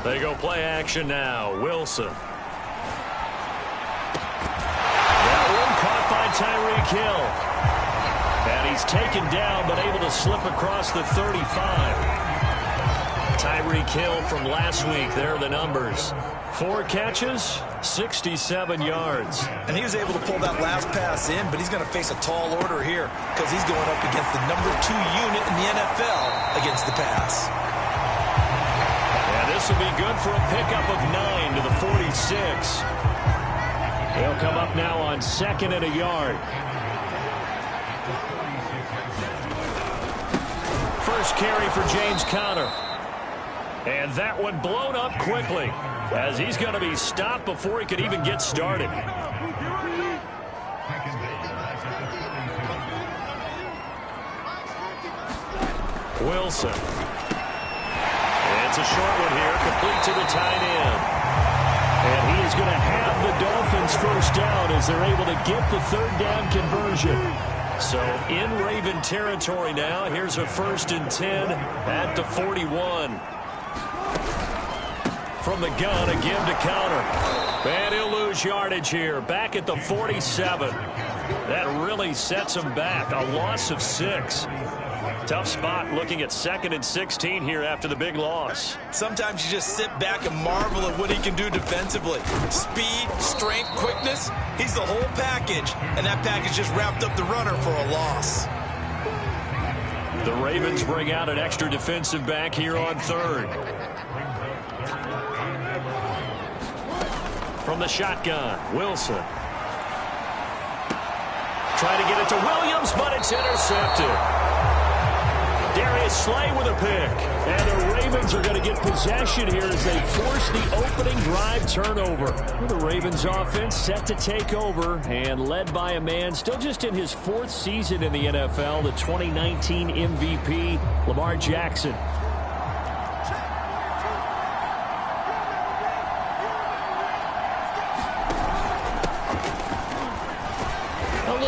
They go play action now. Wilson. That one caught by Tyreek Hill. And he's taken down but able to slip across the 35. Tyreek Hill from last week. There are the numbers. 4 catches, 67 yards. And he was able to pull that last pass in, but he's going to face a tall order here because he's going up against the number 2 unit in the NFL against the pass. And this will be good for a pickup of 9 to the 46. They'll come up now on 2nd and a yard. First carry for James Conner. And that one blown up quickly as he's going to be stopped before he could even get started. Wilson. It's a short one here, complete to the tight end. And he is going to have the Dolphins first down as they're able to get the 3rd down conversion. So in Raven territory now. Here's a 1st and 10 at the 41. From the gun, again to Conner. And he'll lose yardage here, back at the 47. That really sets him back, a loss of 6. Tough spot looking at 2nd and 16 here after the big loss. Sometimes you just sit back and marvel at what he can do defensively. Speed, strength, quickness, he's the whole package. And that package just wrapped up the runner for a loss. The Ravens bring out an extra defensive back here on 3rd. From the shotgun, Wilson. Trying to get it to Williams, but it's intercepted. Darius Slay with a pick. And the Ravens are going to get possession here as they force the opening drive turnover. The Ravens offense set to take over and led by a man still just in his 4th season in the NFL, the 2019 MVP, Lamar Jackson.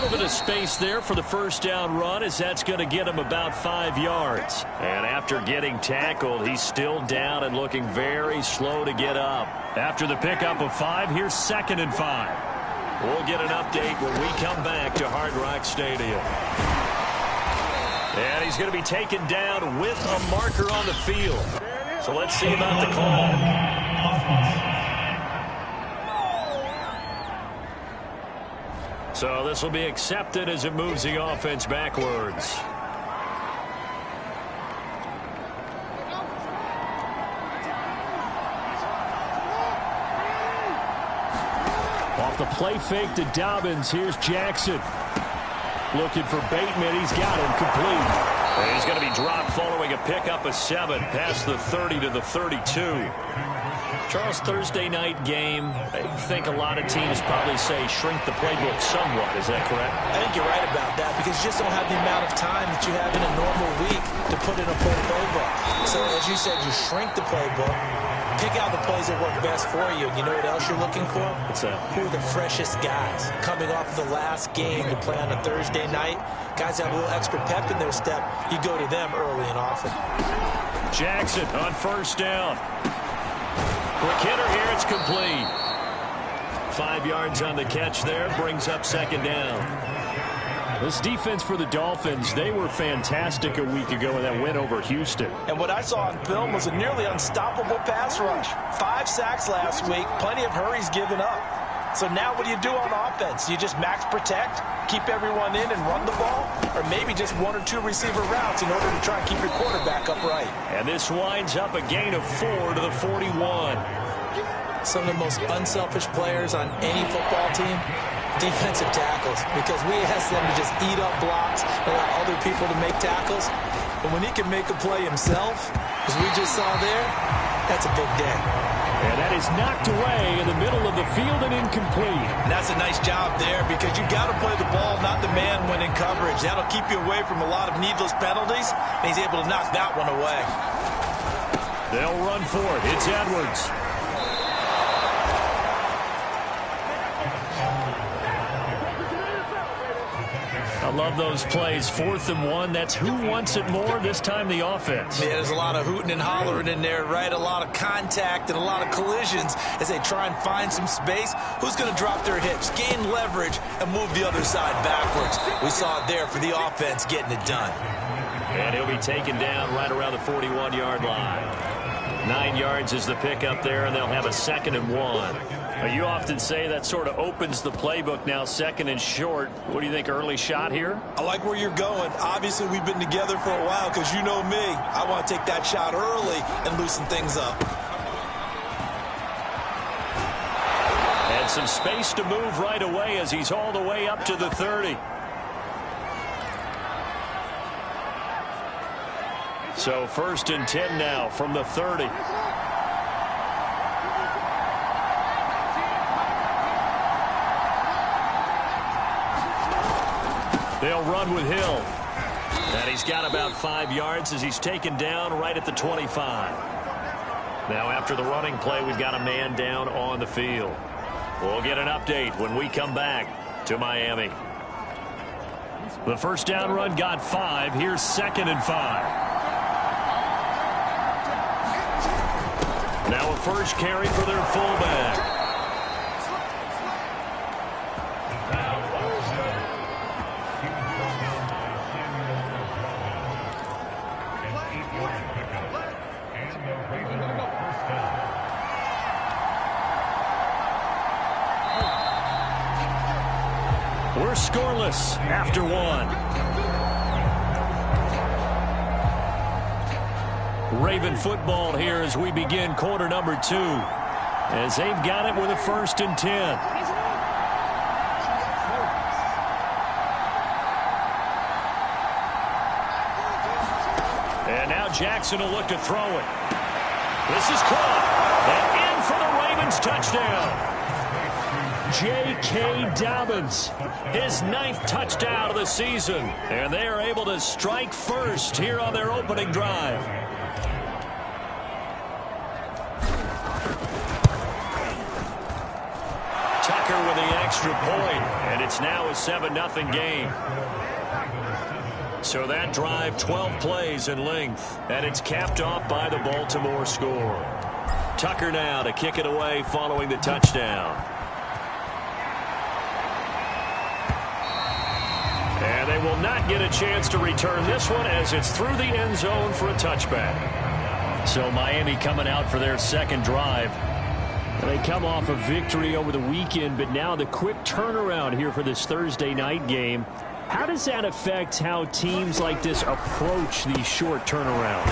Bit of space there for the first down run as that's going to get him about 5 yards. And after getting tackled, he's still down and looking very slow to get up. After the pickup of 5, here's 2nd and 5. We'll get an update when we come back to Hard Rock Stadium. And he's going to be taken down with a marker on the field. So let's see about the call. So this will be accepted as it moves the offense backwards. Off the play fake to Dobbins. Here's Jackson. Looking for Bateman. He's got him complete. And he's going to be dropped following a pickup of 7 past the 30 to the 32. Charles, Thursday night game, I think a lot of teams probably say shrink the playbook somewhat. Is that correct? I think you're right about that because you just don't have the amount of time that you have in a normal week to put in a full playbook. So as you said, you shrink the playbook, pick out the plays that work best for you. You know what else you're looking for? What's that? Who are the freshest guys coming off the last game to play on a Thursday night? Guys have a little extra pep in their step. You go to them early and often. Jackson on first down. Quick hitter here, it's complete. 5 yards on the catch there, brings up 2nd down. This defense for the Dolphins, they were fantastic a week ago in that win over Houston. And what I saw on film was a nearly unstoppable pass rush. 5 sacks last week, plenty of hurries given up. So now what do you do on offense? You just max protect, keep everyone in and run the ball? Or maybe just 1 or 2 receiver routes in order to try and keep your quarterback upright? And this winds up a gain of 4 to the 41. Some of the most unselfish players on any football team, defensive tackles, because we ask them to just eat up blocks, allow other people to make tackles. But when he can make a play himself, as we just saw there, that's a big day. And that is knocked away in the middle of the field and incomplete. And that's a nice job there because you got to play the ball, not the man when in coverage. That'll keep you away from a lot of needless penalties, and he's able to knock that one away. They'll run for it. It's Edwards. A love those plays. 4th and 1. That's who wants it more, this time the offense. Yeah, there's a lot of hooting and hollering in there, right? A lot of contact and a lot of collisions as they try and find some space. Who's going to drop their hips, gain leverage, and move the other side backwards? We saw it there for the offense getting it done. And he'll be taken down right around the 41-yard line. 9 yards is the pickup there, and they'll have a 2nd and 1. You often say that sort of opens the playbook now, 2nd and short. What do you think, early shot here? I like where you're going. Obviously, we've been together for a while because you know me. I want to take that shot early and loosen things up. And some space to move right away as he's all the way up to the 30. So 1st and 10 now from the 30. They'll run with Hill. And he's got about 5 yards as he's taken down right at the 25. Now after the running play, we've got a man down on the field. We'll get an update when we come back to Miami. The first down run got 5. Here's 2nd and 5. Now a first carry for their fullback. We're scoreless after 1. Raven football here as we begin quarter number 2. As they've got it with a 1st and 10. And now Jackson will look to throw it. This is caught. And in for the Ravens touchdown. J.K. Dobbins, his 9th touchdown of the season. And they are able to strike first here on their opening drive. Tucker with the extra point, and it's now a 7-0 game. So that drive, 12 plays in length, and it's capped off by the Baltimore score. Tucker now to kick it away following the touchdown. And they will not get a chance to return this one as it's through the end zone for a touchback. So Miami coming out for their 2nd drive. They come off a victory over the weekend, but now the quick turnaround here for this Thursday night game. How does that affect how teams like this approach these short turnarounds?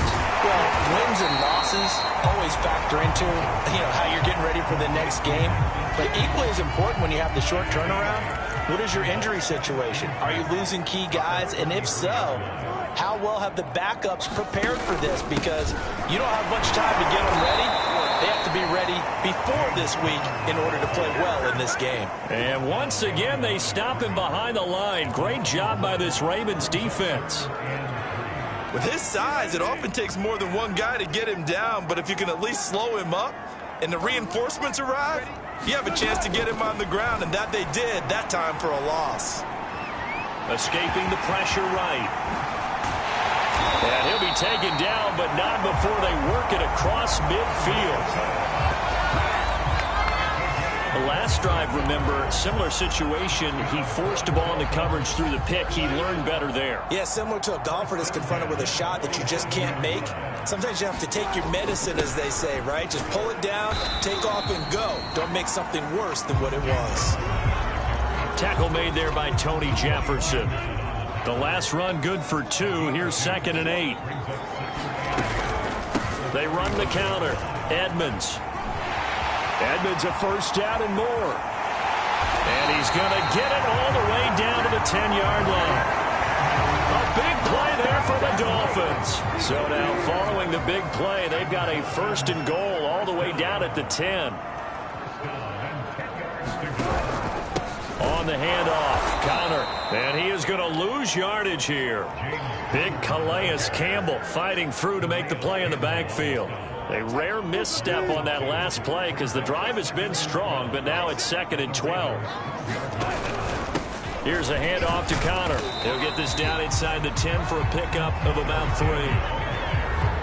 Well, wins and losses always factor into, how you're getting ready for the next game. But equally as important when you have the short turnaround, what is your injury situation? Are you losing key guys? And if so, how well have the backups prepared for this? Because you don't have much time to get them ready. They have to be ready before this week in order to play well in this game. And once again, they stop him behind the line. Great job by this Ravens defense. With his size, it often takes more than one guy to get him down. But if you can at least slow him up and the reinforcements arrive, you have a chance to get him on the ground, and that they did that time for a loss. Escaping the pressure right. And he'll be taken down, but not before they work it across midfield. The last drive, remember, similar situation. He forced a ball into coverage through the pick. He learned better there. Yeah, similar to a golfer that's confronted with a shot that you just can't make. Sometimes you have to take your medicine, as they say, right? Just pull it down, take off, and go. Don't make something worse than what it was. Tackle made there by Tony Jefferson. The last run good for 2. Here's 2nd and 8. They run the counter. Edmonds a first down and more. And he's going to get it all the way down to the 10-yard line. A big play there for the Dolphins. So now following the big play, they've got a 1st and goal all the way down at the 10. On the handoff, Connor. And he is going to lose yardage here. Big Calais Campbell fighting through to make the play in the backfield. A rare misstep on that last play because the drive has been strong, but now it's 2nd and 12. Here's a handoff to Connor. He'll get this down inside the 10 for a pickup of about 3.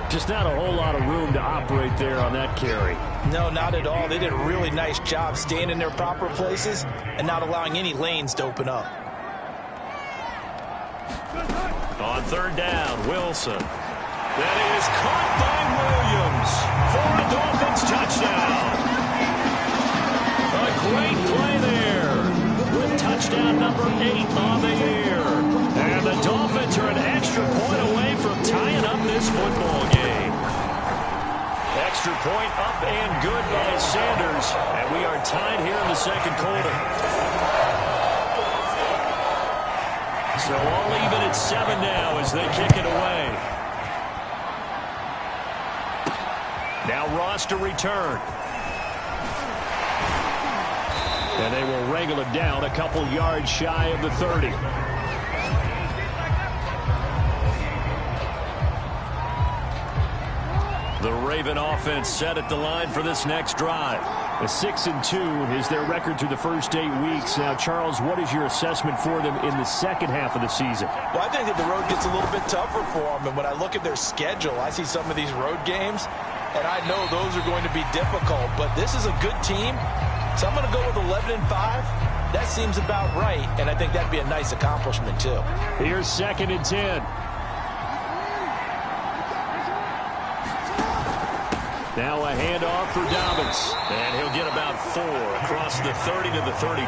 Just not a whole lot of room to operate there on that carry. No, not at all. They did a really nice job staying in their proper places and not allowing any lanes to open up. On 3rd down, Wilson. That is caught by Williams for a Dolphins touchdown. A great play there with touchdown number 8 on the year. And the Dolphins are an extra point away from tying up this football game. Extra point up and good by Sanders. And we are tied here in the 2nd quarter. So all even at 7 now as they kick it away. Now Ross to return. And they will wrangle it down a couple yards shy of the 30. The Raven offense set at the line for this next drive. A 6-2 is their record through the first 8 weeks. Now, Charles, what is your assessment for them in the second half of the season? Well, I think that the road gets a little bit tougher for them. And when I look at their schedule, I see some of these road games, and I know those are going to be difficult. But this is a good team, so I'm going to go with 11-5. That seems about right, and I think that'd be a nice accomplishment, too. Here's 2nd and 10. Now a handoff for Dobbins. And he'll get about 4 across the 30 to the 32.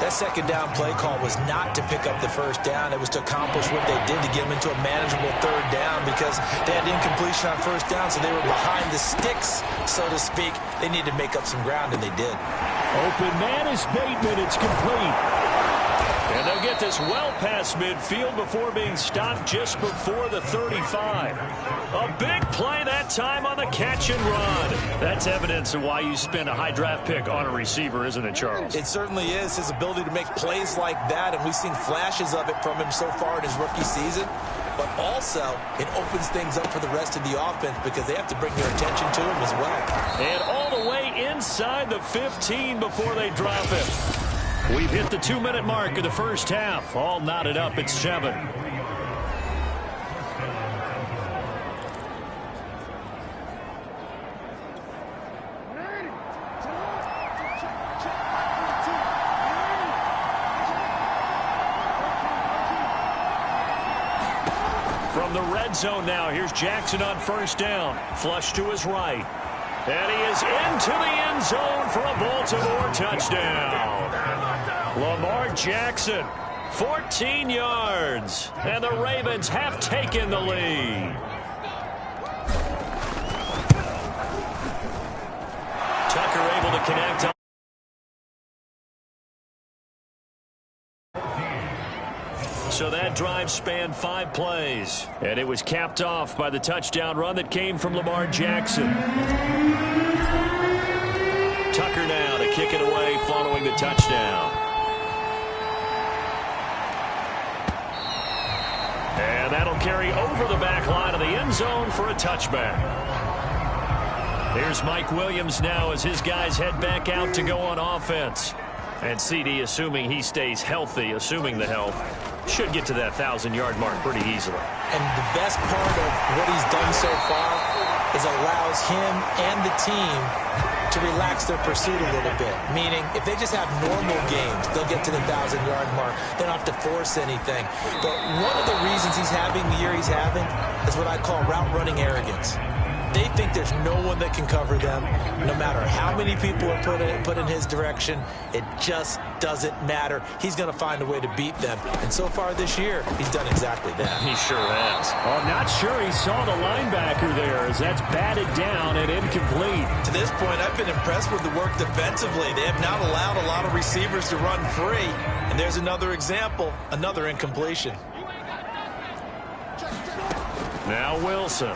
That 2nd down play call was not to pick up the 1st down. It was to accomplish what they did to get them into a manageable 3rd down because they had incompletion on 1st down, so they were behind the sticks, so to speak. They needed to make up some ground, and they did. Open man is Bateman. It's complete. And they'll get this well past midfield before being stopped just before the 35. A big play that time on the catch and run. That's evidence of why you spend a high draft pick on a receiver, isn't it, Charles? It certainly is. His ability to make plays like that, and we've seen flashes of it from him so far in his rookie season. But also, it opens things up for the rest of the offense because they have to bring their attention to him as well. And all the way inside the 15 before they drop him. We've hit the 2-minute mark of the first half. All knotted up at 7. From the red zone now, here's Jackson on 1st down. Flush to his right. And he is into the end zone for a Baltimore touchdown. Lamar Jackson, 14 yards. And the Ravens have taken the lead. Tucker able to connect. So that drive spanned 5 plays. And it was capped off by the touchdown run that came from Lamar Jackson. Tucker now to kick it away following the touchdown. And that'll carry over the back line of the end zone for a touchback. Here's Mike Williams now as his guys head back out to go on offense. And CD, assuming he stays healthy, assuming the health, should get to that 1,000-yard mark pretty easily. And the best part of what he's done so far is allows him and the team to relax their pursuit a little bit. Meaning, if they just have normal games, they'll get to the 1,000-yard mark. They don't have to force anything. But one of the reasons he's having the year he's having is what I call route running arrogance. They think there's no one that can cover them. No matter how many people are put in his direction, it just doesn't matter. He's going to find a way to beat them. And so far this year, he's done exactly that. He sure has. I'm not sure he saw the linebacker there as that's batted down and incomplete. To this point, I've been impressed with the work defensively. They have not allowed a lot of receivers to run free. And there's another example, another incompletion. Now Wilson.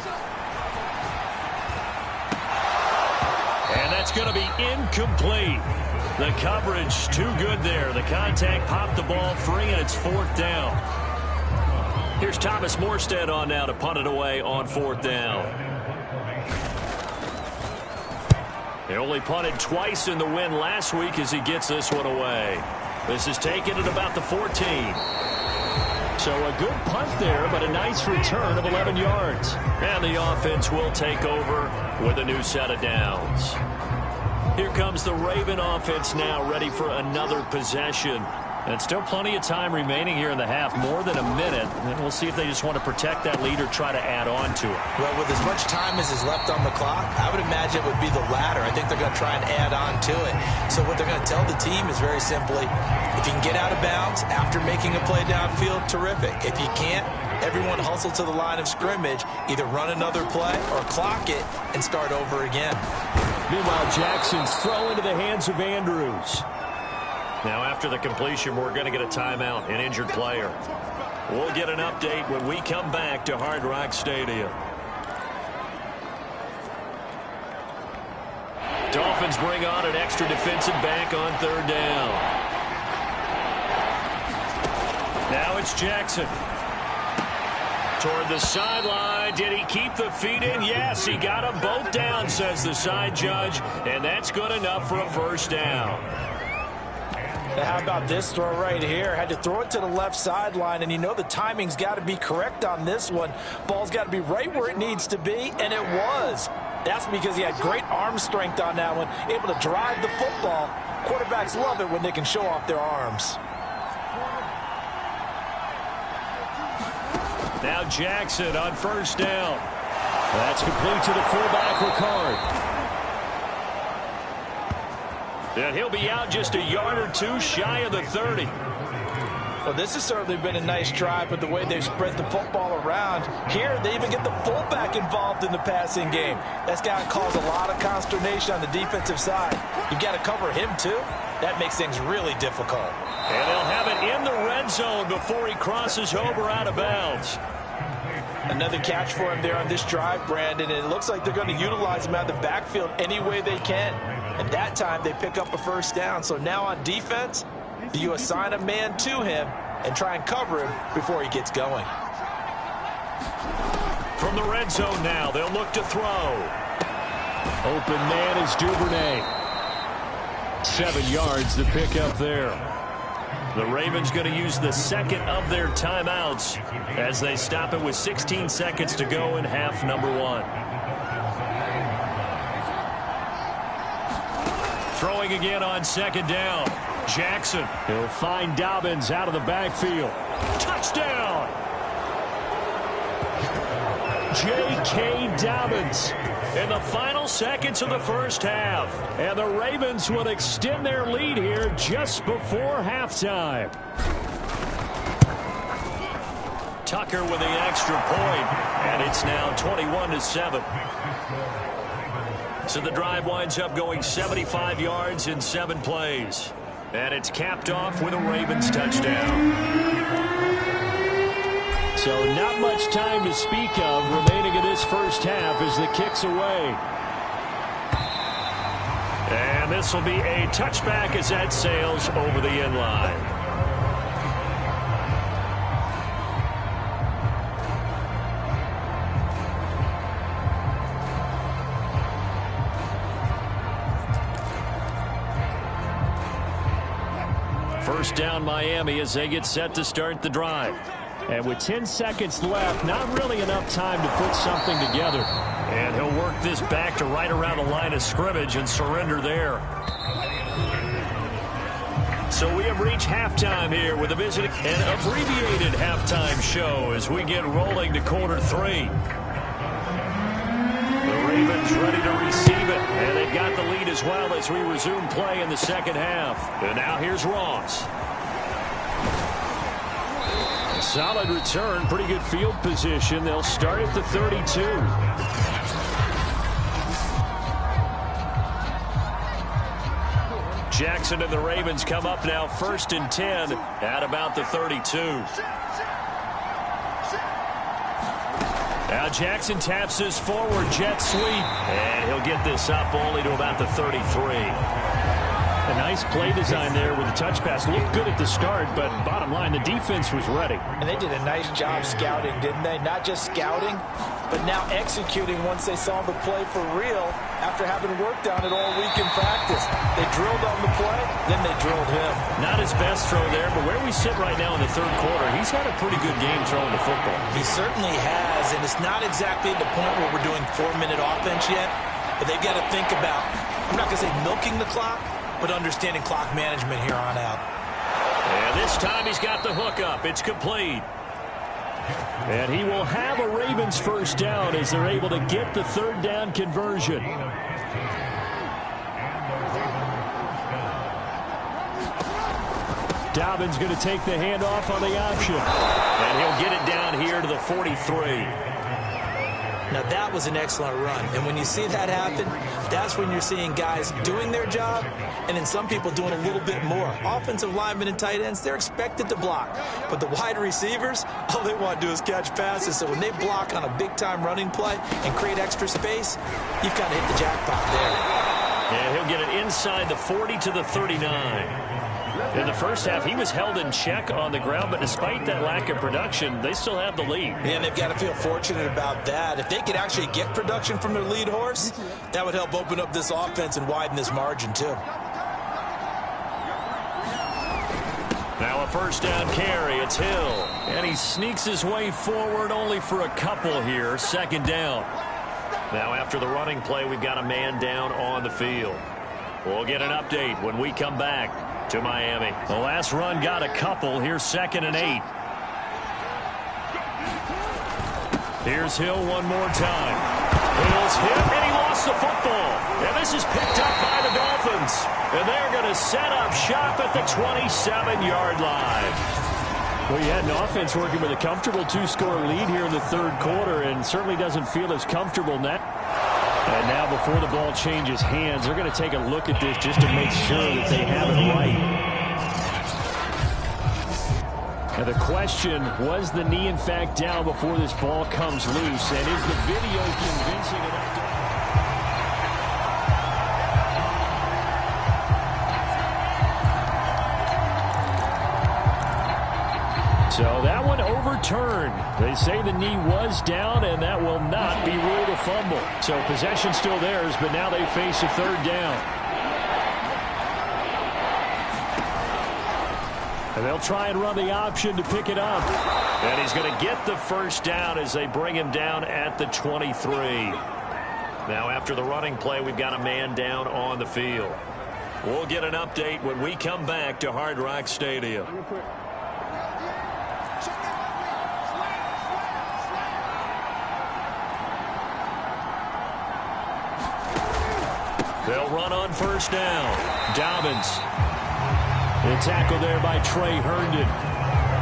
And that's going to be incomplete. The coverage too good there. The contact popped the ball free, and it's 4th down. Here's Thomas Morstead on now to punt it away on 4th down. He only punted twice in the win last week as he gets this one away. This is taken at about the 14. So a good punt there, but a nice return of 11 yards. And the offense will take over with a new set of downs. Here comes the Raven offense now, ready for another possession. And still plenty of time remaining here in the half, more than a minute. And we'll see if they just want to protect that lead or try to add on to it. Well, with as much time as is left on the clock, I would imagine it would be the latter. I think they're going to try and add on to it. So what they're going to tell the team is very simply, if you can get out of bounds after making a play downfield, terrific. If you can't, everyone hustle to the line of scrimmage, either run another play or clock it and start over again. Meanwhile, Jackson's throw into the hands of Andrews. Now, after the completion, we're going to get a timeout, an injured player. We'll get an update when we come back to Hard Rock Stadium. Dolphins bring on an extra defensive back on third down. Now it's Jackson. Toward the sideline. Did he keep the feet in? Yes, he got them both down, says the side judge. And that's good enough for a first down. How about this throw right here? Had to throw it to the left sideline, and you know the timing's got to be correct on this one. Ball's got to be right where it needs to be, and it was. That's because he had great arm strength on that one, able to drive the football. Quarterbacks love it when they can show off their arms. Now Jackson on first down. That's complete to the fullback, Ricard. And he'll be out just a yard or two shy of the 30. Well, this has certainly been a nice drive with the way they've spread the football around. Here, they even get the fullback involved in the passing game. That's got to cause a lot of consternation on the defensive side. You've got to cover him, too. That makes things really difficult. And they'll have it in the red zone before he crosses over out of bounds. Another catch for him there on this drive, Brandon, and it looks like they're going to utilize him out of the backfield any way they can. And that time, they pick up a first down. So now on defense, you assign a man to him and try and cover him before he gets going. From the red zone now, they'll look to throw. Open man is Duvernay. 7 yards to pick up there. The Ravens going to use the second of their timeouts as they stop it with 16 seconds to go in half number 1. Throwing again on second down. Jackson. He'll find Dobbins out of the backfield. Touchdown! J.K. Dobbins in the final seconds of the first half. And the Ravens will extend their lead here just before halftime. Tucker with the extra point, and it's now 21-7. So the drive winds up going 75 yards in 7 plays. And it's capped off with a Ravens touchdown. So not much time to speak of remaining in this first half as the kick's away. And this will be a touchback as that sails over the end line. First down Miami as they get set to start the drive. And with 10 seconds left, not really enough time to put something together. And he'll work this back to right around the line of scrimmage and surrender there. So we have reached halftime here with an abbreviated halftime show as we get rolling to quarter 3. The Ravens ready to receive it, and they've got the lead as well as we resume play in the second half. And now here's Ross. Solid return, pretty good field position. They'll start at the 32. Jackson and the Ravens come up now 1st and 10 at about the 32. Now Jackson taps his forward jet sweep, and he'll get this up only to about the 33. A nice play design there with the touch pass. Looked good at the start, but bottom line, the defense was ready. And they did a nice job scouting, didn't they? Not just scouting, but now executing once they saw the play for real after having worked on it all week in practice. They drilled on the play, then they drilled him. Not his best throw there, but where we sit right now in the third quarter, he's had a pretty good game throwing the football. He certainly has, and it's not exactly the point where we're doing 4-minute offense yet, but they've got to think about, I'm not going to say milking the clock, but understanding clock management here on out. And this time he's got the hook up. It's complete. And he will have a Ravens first down as they're able to get the third down conversion. Dobbins going to take the handoff on the option. And he'll get it down here to the 43. Now, that was an excellent run. And when you see that happen, that's when you're seeing guys doing their job and then some people doing a little bit more. Offensive linemen and tight ends, they're expected to block. But the wide receivers, all they want to do is catch passes. So when they block on a big-time running play and create extra space, you've kind of hit the jackpot there. And he'll get it inside the 40 to the 39. In the first half, he was held in check on the ground, but despite that lack of production, they still have the lead. And they've got to feel fortunate about that. If they could actually get production from their lead horse, that would help open up this offense and widen this margin, too. Now a first down carry. It's Hill. And he sneaks his way forward only for a couple here. Second down. Now after the running play, we've got a man down on the field. We'll get an update when we come back to Miami. The last run got a couple. Here's 2nd and 8. Here's Hill one more time. Hill's hit, and he lost the football. And this is picked up by the Dolphins. And they're going to set up shop at the 27-yard line. Well, you had an offense working with a comfortable 2-score lead here in the third quarter, and certainly doesn't feel as comfortable now. And now before the ball changes hands, they're going to take a look at this just to make sure that they have it right. And the question, was the knee in fact down before this ball comes loose? And is the video convincing enough to... So that one overturned. They say the knee was down, and that will not be ruled a fumble. So possession still theirs, but now they face a third down. And they'll try and run the option to pick it up. And he's going to get the first down as they bring him down at the 23. Now after the running play, we've got a man down on the field. We'll get an update when we come back to Hard Rock Stadium. They'll run on first down. Dobbins. The tackle there by Trey Herndon.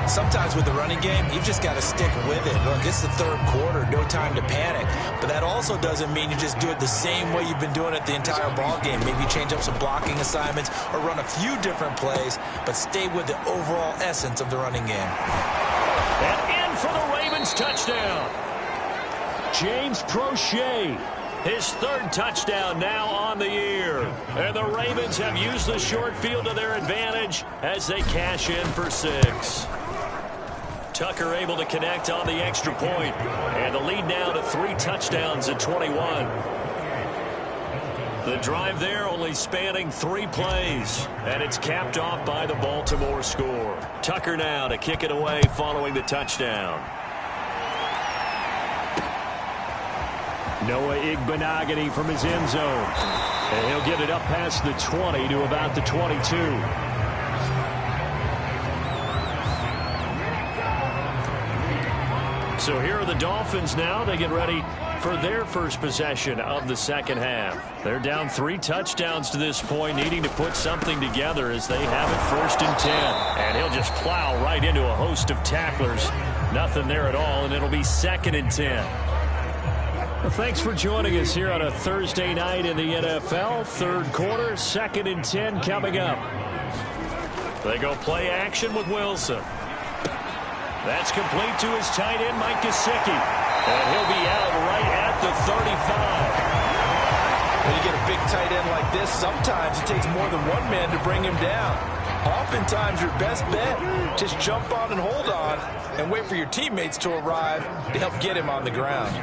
Sometimes with the running game, you've just got to stick with it. Look, it's the third quarter, no time to panic. But that also doesn't mean you just do it the same way you've been doing it the entire ball game. Maybe change up some blocking assignments or run a few different plays, but stay with the overall essence of the running game. And in for the Ravens touchdown. James Prochet. His third touchdown now on the year. And the Ravens have used the short field to their advantage as they cash in for 6. Tucker able to connect on the extra point. And the lead now to 3 touchdowns at 21. The drive there only spanning 3 plays. And it's capped off by the Baltimore score. Tucker now to kick it away following the touchdown. Noah Igbenogany from his end zone. And he'll get it up past the 20 to about the 22. So here are the Dolphins now. They get ready for their first possession of the second half. They're down 3 touchdowns to this point, needing to put something together as they have it 1st and 10. And he'll just plow right into a host of tacklers. Nothing there at all, and it'll be 2nd and 10. Well, thanks for joining us here on a Thursday night in the NFL. Third quarter, 2nd and 10 coming up. They go play action with Wilson. That's complete to his tight end, Mike Gesicki. And he'll be out right at the 35. When you get a big tight end like this, sometimes it takes more than one man to bring him down. Oftentimes, your best bet, just jump on and hold on and wait for your teammates to arrive to help get him on the ground.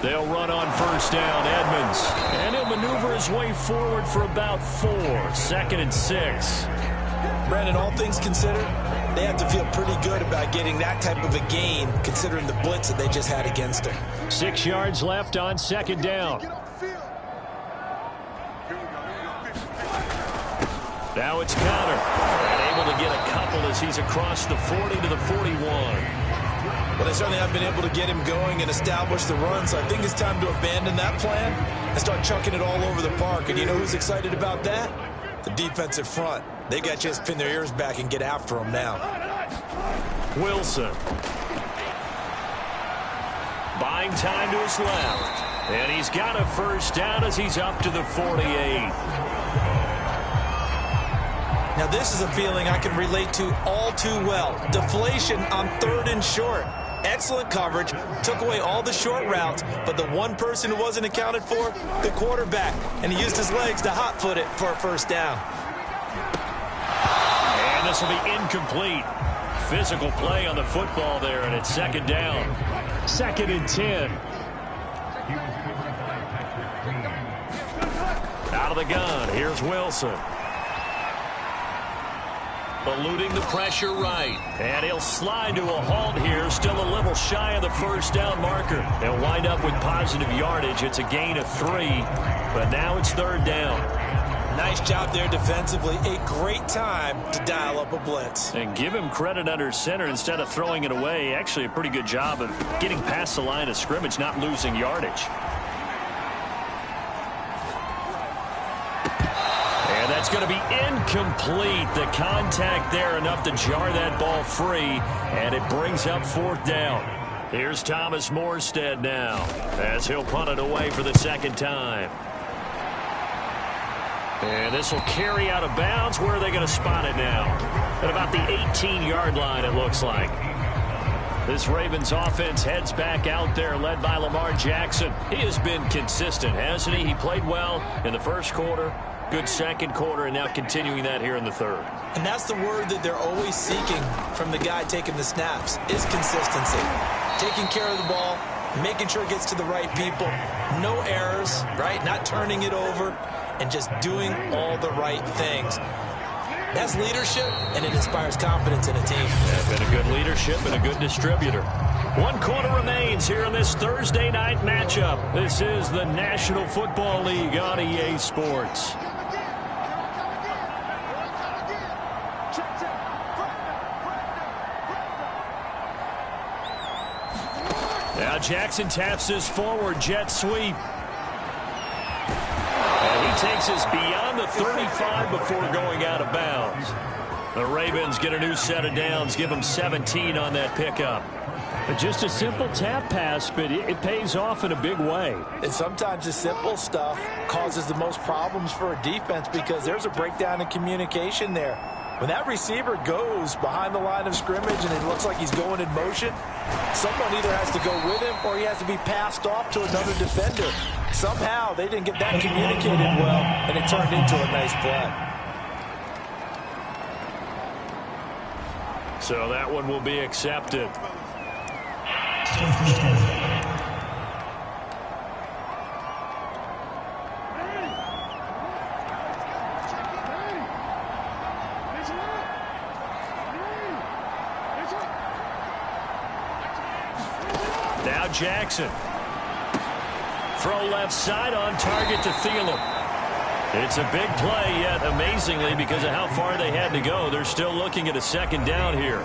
They'll run on first down, Edmonds. And he'll maneuver his way forward for about 4. 2nd and 6. Brandon, all things considered, they have to feel pretty good about getting that type of a gain, considering the blitz that they just had against him. 6 yards left on 2nd down. Now it's Connor. And able to get a couple as he's across the 40 to the 41. Well, they certainly have been able to get him going and establish the run, so I think it's time to abandon that plan and start chunking it all over the park. And you know who's excited about that? The defensive front. They got to just pin their ears back and get after him now. Wilson. Buying time to his left. And he's got a first down as he's up to the 48. Now, this is a feeling I can relate to all too well. Deflation on 3rd and short. Excellent coverage, took away all the short routes, but the one person who wasn't accounted for, the quarterback, and he used his legs to hot-foot it for a first down. And this will be incomplete. Physical play on the football there, and it's 2nd down. 2nd and 10. Out of the gun, here's Wilson. Eluding the pressure right. And he'll slide to a halt here. Still a little shy of the first down marker. They'll wind up with positive yardage. It's a gain of 3. But now it's 3rd down. Nice job there defensively. A great time to dial up a blitz. And give him credit under center instead of throwing it away. Actually a pretty good job of getting past the line of scrimmage, not losing yardage. That's going to be incomplete. The contact there enough to jar that ball free, and it brings up 4th down. Here's Thomas Morstead now as he'll punt it away for the 2nd time. And this will carry out of bounds. Where are they going to spot it now? At about the 18-yard line, it looks like. This Ravens offense heads back out there, led by Lamar Jackson. He has been consistent, hasn't he? He played well in the first quarter. Good 2nd quarter, and now continuing that here in the 3rd. And that's the word that they're always seeking from the guy taking the snaps, is consistency. Taking care of the ball, making sure it gets to the right people. No errors, right? Not turning it over, and just doing all the right things. That's leadership, and it inspires confidence in a team. Yeah, been a good leadership and a good distributor. 1 quarter remains here in this Thursday night matchup. This is the National Football League on EA Sports. Now Jackson taps his forward jet sweep. And he takes us beyond the 35 before going out of bounds. The Ravens get a new set of downs, give them 17 on that pickup. Just a simple tap pass, but it pays off in a big way. And sometimes the simple stuff causes the most problems for a defense because there's a breakdown in communication there. When that receiver goes behind the line of scrimmage and it looks like he's going in motion, someone either has to go with him or he has to be passed off to another defender. Somehow they didn't get that communicated well, and it turned into a nice play. So that one will be accepted. Now Jackson. Throw left side on target to Thielen. It's a big play, yet amazingly, because of how far they had to go, they're still looking at a 2nd down here.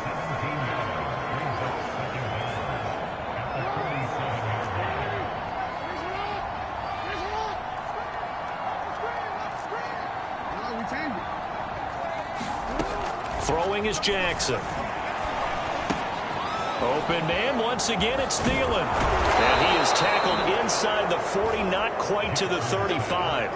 Throwing is Jackson. Open man, once again, it's Thielen. And he is tackled inside the 40, not quite to the 35.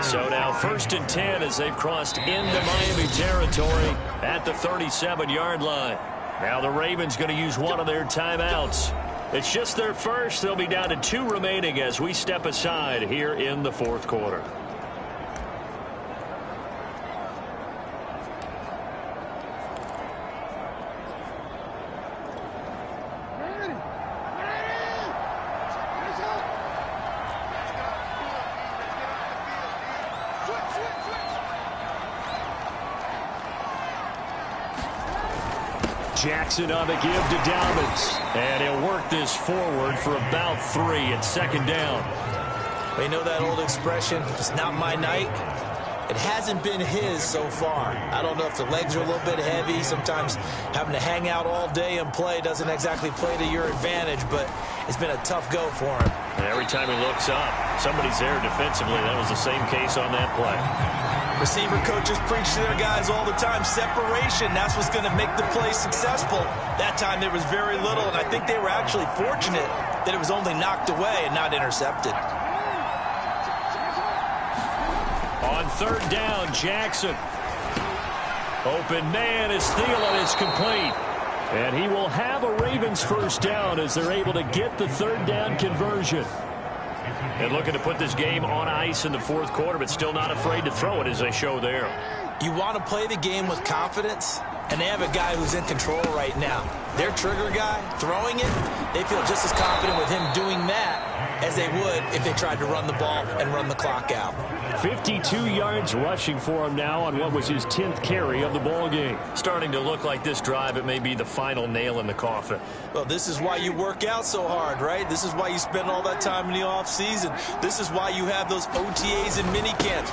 So now 1st and 10 as they've crossed into Miami territory at the 37-yard line. Now the Ravens going to use one of their timeouts. It's just their first. They'll be down to 2 remaining as we step aside here in the 4th quarter. Jackson on the give to Dobbins. And he'll work this forward for about 3 at second down. Well, you know that old expression, it's not my night? It hasn't been his so far. I don't know if the legs are a little bit heavy. Sometimes having to hang out all day and play doesn't exactly play to your advantage, but it's been a tough go for him. And every time he looks up, somebody's there defensively. That was the same case on that play. Receiver coaches preach to their guys all the time. Separation, that's what's going to make the play successful. That time there was very little, and I think they were actually fortunate that it was only knocked away and not intercepted. On third down, Jackson. Open man is Thielen is complete. And he will have a Ravens first down as they're able to get the third down conversion. And looking to put this game on ice in the fourth quarter, but still not afraid to throw it as they show there. You want to play the game with confidence, and they have a guy who's in control right now. Their trigger guy, throwing it, they feel just as confident with him doing that as they would if they tried to run the ball and run the clock out. 52 yards rushing for him now on what was his 10th carry of the ball game. Starting to look like this drive, it may be the final nail in the coffin. Well, this is why you work out so hard, right? This is why you spend all that time in the offseason. This is why you have those OTAs and minicamps.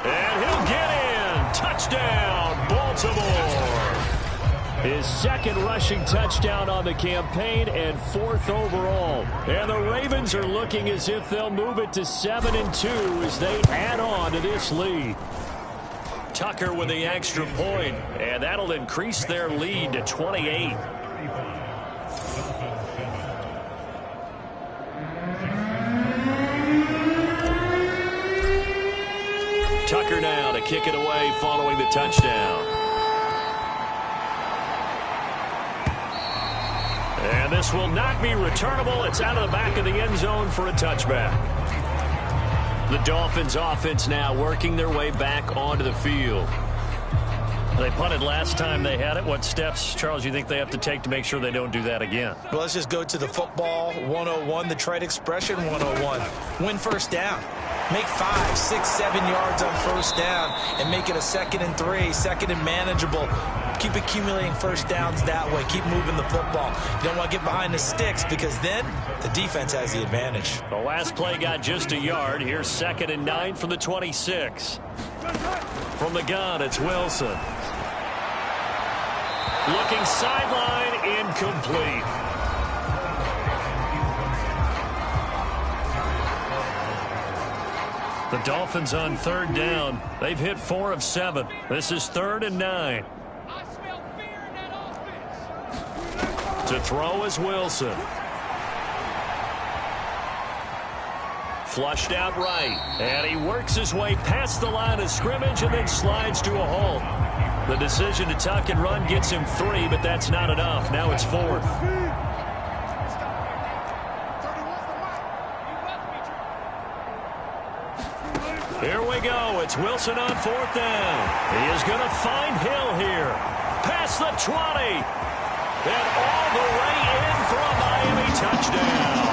And he'll get in. Touchdown, Baltimore. His second rushing touchdown on the campaign and 4th overall. And the Ravens are looking as if they'll move it to 7-2 as they add on to this lead. Tucker with the extra point, and that'll increase their lead to 28. Tucker now to kick it away following the touchdown. And this will not be returnable. It's out of the back of the end zone for a touchback. The Dolphins offense now working their way back onto the field. They punted last time they had it. What steps, Charles, you think they have to take to make sure they don't do that again? Well, let's just go to the football 101, the trite expression 101. Win first down. Make 5, 6, 7 yards on first down and make it a 2nd and 3, 2nd and manageable. Keep accumulating first downs that way. Keep moving the football. You don't want to get behind the sticks because then the defense has the advantage. The last play got just a yard. Here's 2nd and 9 from the 26. From the gun, it's Wilson. Looking sideline, incomplete. The Dolphins on third down. They've hit 4 of 7. This is 3rd and 9. To throw is Wilson. Flushed out right. And he works his way past the line of scrimmage and then slides to a halt. The decision to tuck and run gets him 3, but that's not enough. Now it's 4th. Here we go. It's Wilson on 4th down. He is going to find Hill here. Past the 20. And all the way in for a Miami touchdown.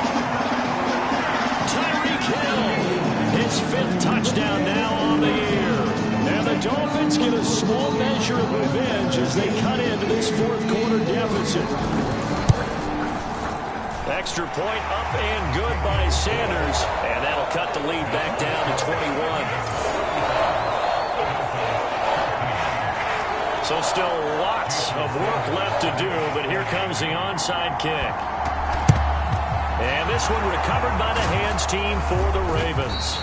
Tyreek Hill, his 5th touchdown now on the year. And the Dolphins get a small measure of revenge as they cut into this 4th quarter deficit. Extra point up and good by Sanders. And that'll cut the lead back down to 21. So still lots of work left to do, but here comes the onside kick. And this one recovered by the hands team for the Ravens.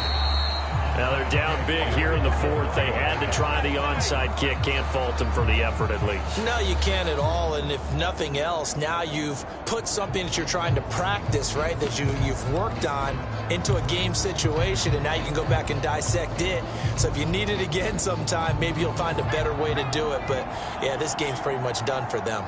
Now they're down big here in the 4th. They had to try the onside kick. Can't fault them for the effort at least. No, you can't at all. And if nothing else, now you've put something that you're trying to practice, right, that you've worked on into a game situation, and now you can go back and dissect it. So if you need it again sometime, maybe you'll find a better way to do it. But, yeah, this game's pretty much done for them.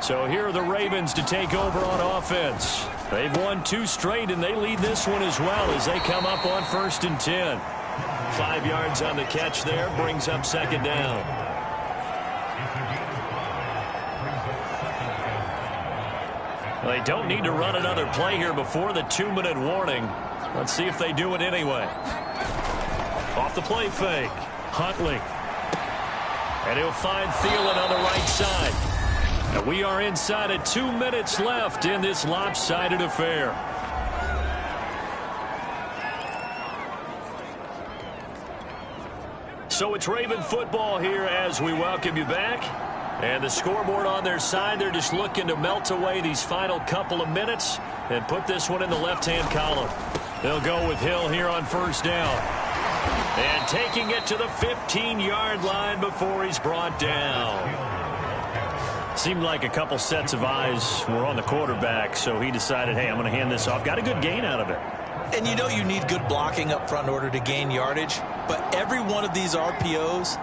So here are the Ravens to take over on offense. They've won 2 straight, and they lead this one as well as they come up on 1st and 10. 5 yards on the catch there, brings up 2nd down. They don't need to run another play here before the 2-minute warning. Let's see if they do it anyway. Off the play fake. Huntley. And he'll find Thielen on the right side. And we are inside of 2 minutes left in this lopsided affair. So it's Raven football here as we welcome you back. And the scoreboard on their side, they're just looking to melt away these final couple of minutes and put this one in the left-hand column. They'll go with Hill here on first down. And taking it to the 15-yard line before he's brought down. Seemed like a couple sets of eyes were on the quarterback, so he decided, hey, I'm going to hand this off. Got a good gain out of it. And you know you need good blocking up front in order to gain yardage, but every one of these RPOs,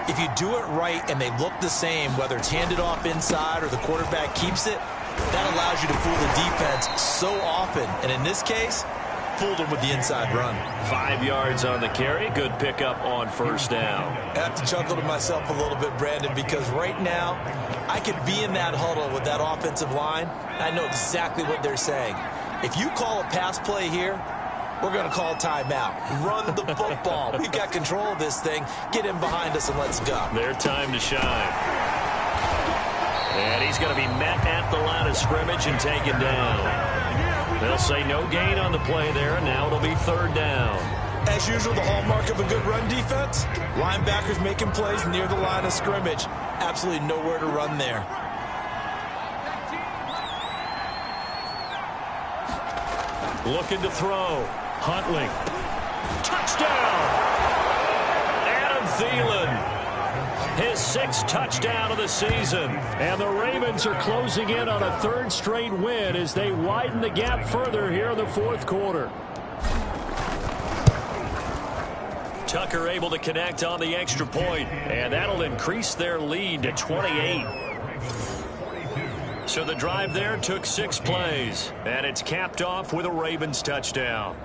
if you do it right and they look the same, whether it's handed off inside or the quarterback keeps it, that allows you to fool the defense so often. And in this case, fooled them with the inside run. 5 yards on the carry. Good pickup on first down. I have to chuckle to myself a little bit, Brandon, because right now I could be in that huddle with that offensive line, and I know exactly what they're saying. If you call a pass play here, we're going to call timeout. Run the football. We've got control of this thing. Get in behind us and let's go. Their time to shine. And he's going to be met at the line of scrimmage and taken down. They'll say no gain on the play there, and now it'll be third down. As usual, the hallmark of a good run defense, linebackers making plays near the line of scrimmage. Absolutely nowhere to run there. Looking to throw. Huntley. Touchdown! Adam Thielen. His 6th touchdown of the season. And the Ravens are closing in on a 3rd straight win as they widen the gap further here in the 4th quarter. Tucker able to connect on the extra point, and that'll increase their lead to 28. So the drive there took 6 plays, and it's capped off with a Ravens touchdown.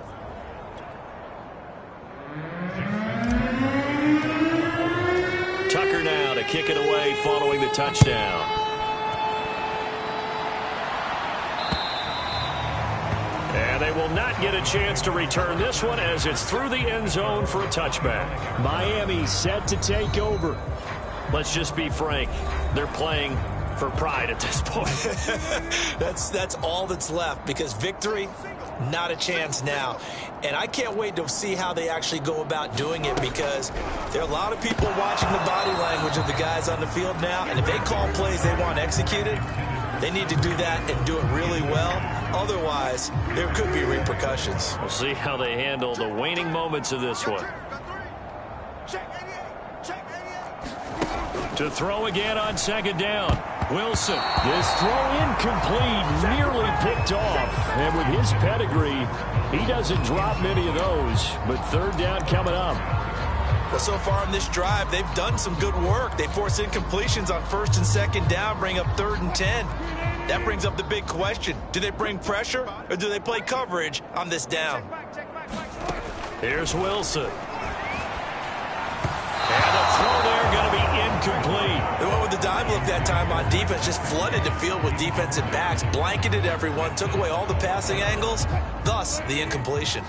Tucker now to kick it away following the touchdown. And they will not get a chance to return this one as it's through the end zone for a touchback. Miami set to take over. Let's just be frank. They're playing for pride at this point. That's all that's left, because victory, not a chance now. And I can't wait to see how they actually go about doing it, because there are a lot of people watching the body language of the guys on the field now, and if they call plays they want executed, they need to do that and do it really well. Otherwise, there could be repercussions. We'll see how they handle the waning moments of this one. To throw again on 2nd down. Wilson. This throw incomplete, nearly picked off. And with his pedigree, he doesn't drop many of those. But 3rd down coming up. Well, so far in this drive, they've done some good work. They force incompletions on 1st and 2nd down, bring up 3rd and 10. That brings up the big question. Do they bring pressure or do they play coverage on this down? Here's Wilson. And the throw there going to be incomplete. They went with the dime look that time on defense, just flooded the field with defensive backs, blanketed everyone, took away all the passing angles, thus the incompletion.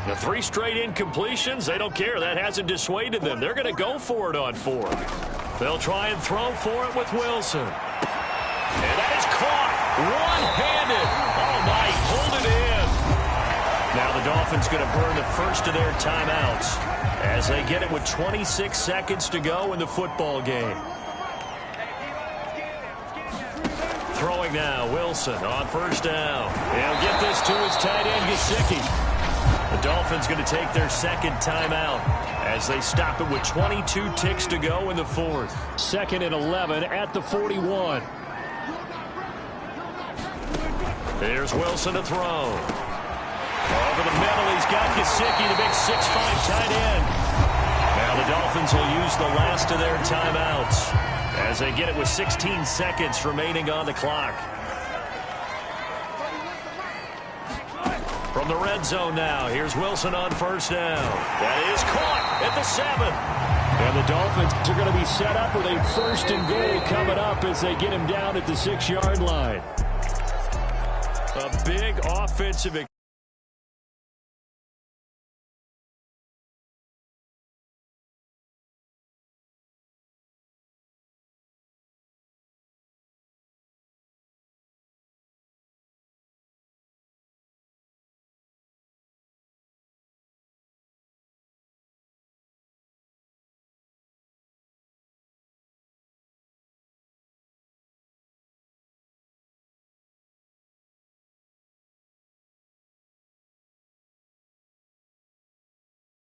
The 3 straight incompletions, they don't care. That hasn't dissuaded them. They're going to go for it on 4th. They'll try and throw for it with Wilson. And that is caught. One-handed. Oh, my, hold it in. Now the Dolphins going to burn the first of their timeouts as they get it with 26 seconds to go in the football game. Throwing now, Wilson on 1st down. He'll get this to his tight end, Gesicki. The Dolphins going to take their 2nd timeout as they stop it with 22 ticks to go in the 4th. 2nd and 11 at the 41. Here's Wilson to throw. Over the middle, he's got Gesicki, the big 6'5" tight end. Now the Dolphins will use the last of their timeouts as they get it with 16 seconds remaining on the clock. From the red zone now, here's Wilson on 1st down. That is caught at the 7. And the Dolphins are going to be set up with a 1st and goal coming up as they get him down at the 6-yard line. A big offensive